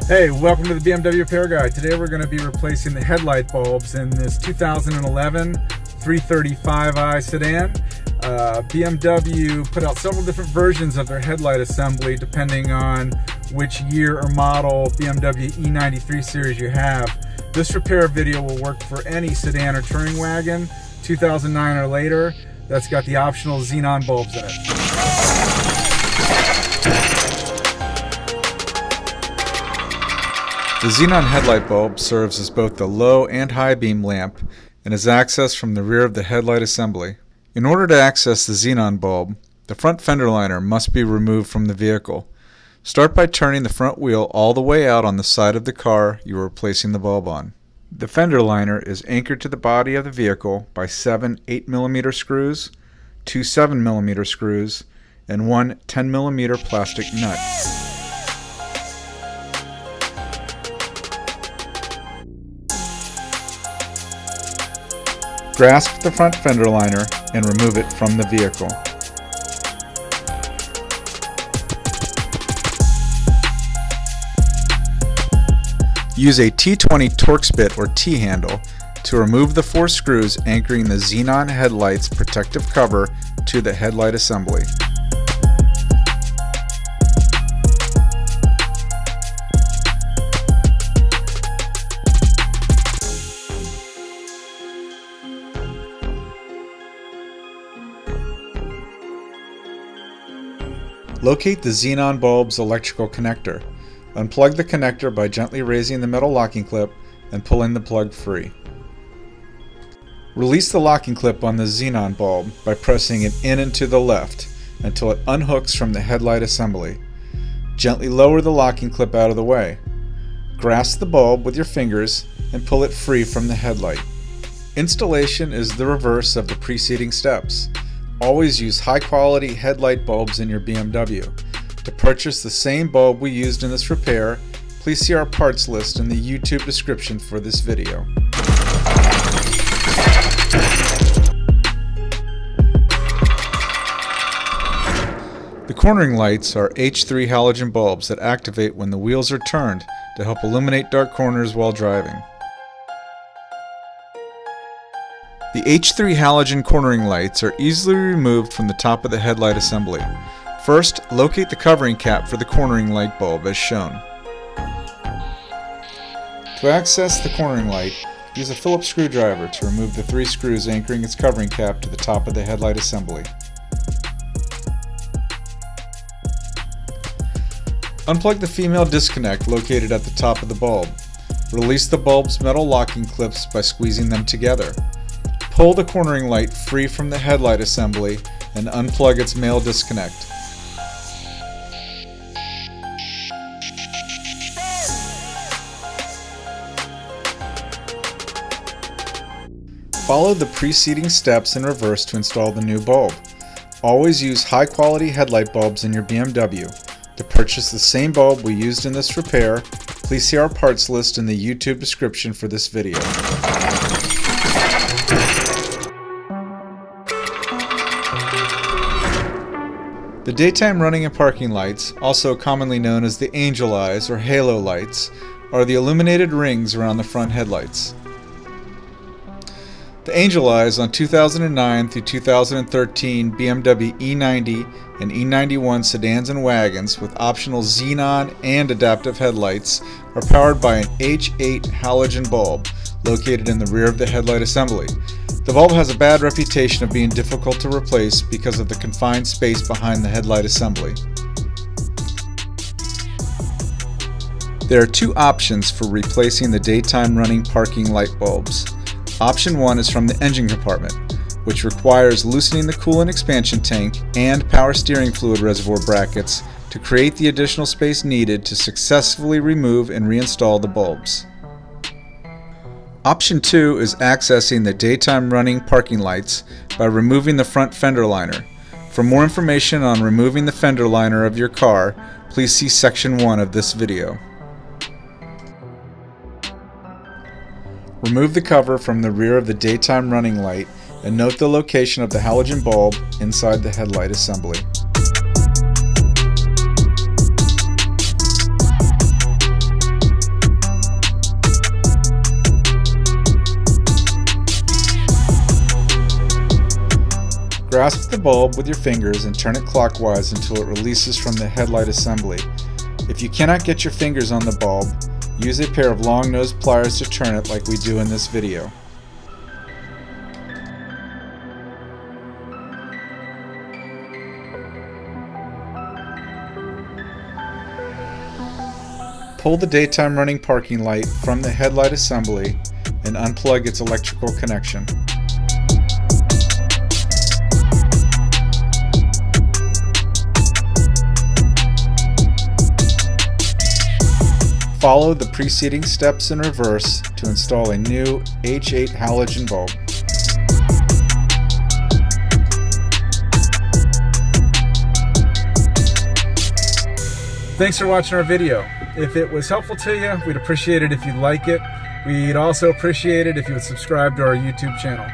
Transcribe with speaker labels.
Speaker 1: Hey, welcome to the BMW Repair Guide. Today we're going to be replacing the headlight bulbs in this 2011 335i sedan. BMW put out several different versions of their headlight assembly depending on which year or model BMW E90 series you have. This repair video will work for any sedan or touring wagon, 2009 or later, that's got the optional xenon bulbs in it.
Speaker 2: The xenon headlight bulb serves as both the low and high beam lamp and is accessed from the rear of the headlight assembly. In order to access the xenon bulb, the front fender liner must be removed from the vehicle. Start by turning the front wheel all the way out on the side of the car you are replacing the bulb on. The fender liner is anchored to the body of the vehicle by 7 8mm screws, 2 7mm screws, and 1 10mm plastic nut. Grasp the front fender liner and remove it from the vehicle. Use a T20 Torx bit or T-handle to remove the 4 screws anchoring the Xenon Headlights protective cover to the headlight assembly. Locate the xenon bulb's electrical connector. Unplug the connector by gently raising the metal locking clip and pulling the plug free. Release the locking clip on the xenon bulb by pressing it in and to the left until it unhooks from the headlight assembly. Gently lower the locking clip out of the way. Grasp the bulb with your fingers and pull it free from the headlight. Installation is the reverse of the preceding steps. Always use high-quality headlight bulbs in your BMW. To purchase the same bulb we used in this repair, please see our parts list in the YouTube description for this video. The cornering lights are H3 halogen bulbs that activate when the wheels are turned to help illuminate dark corners while driving. The H3 halogen cornering lights are easily removed from the top of the headlight assembly. First, locate the covering cap for the cornering light bulb as shown. To access the cornering light, use a Phillips screwdriver to remove the 3 screws anchoring its covering cap to the top of the headlight assembly. Unplug the female disconnect located at the top of the bulb. Release the bulb's metal locking clips by squeezing them together. Pull the cornering light free from the headlight assembly and unplug its male disconnect. Follow the preceding steps in reverse to install the new bulb. Always use high-quality headlight bulbs in your BMW. To purchase the same bulb we used in this repair, please see our parts list in the YouTube description for this video. The daytime running and parking lights, also commonly known as the angel eyes or halo lights, are the illuminated rings around the front headlights. The angel eyes on 2009 through 2013 BMW E90 and E91 sedans and wagons with optional xenon and adaptive headlights are powered by an H8 halogen bulb located in the rear of the headlight assembly. The bulb has a bad reputation of being difficult to replace because of the confined space behind the headlight assembly. There are 2 options for replacing the daytime running parking light bulbs. Option 1 is from the engine compartment, which requires loosening the coolant expansion tank and power steering fluid reservoir brackets to create the additional space needed to successfully remove and reinstall the bulbs. Option 2 is accessing the daytime running parking lights by removing the front fender liner. For more information on removing the fender liner of your car, please see section 1 of this video. Remove the cover from the rear of the daytime running light and note the location of the halogen bulb inside the headlight assembly. Grasp the bulb with your fingers and turn it clockwise until it releases from the headlight assembly. If you cannot get your fingers on the bulb, use a pair of long-nosed pliers to turn it like we do in this video. Pull the daytime running parking light from the headlight assembly and unplug its electrical connection. Follow the preceding steps in reverse to install a new H8 halogen bulb.
Speaker 1: Thanks for watching our video. If it was helpful to you, we'd appreciate it if you'd like it. We'd also appreciate it if you would subscribe to our YouTube channel.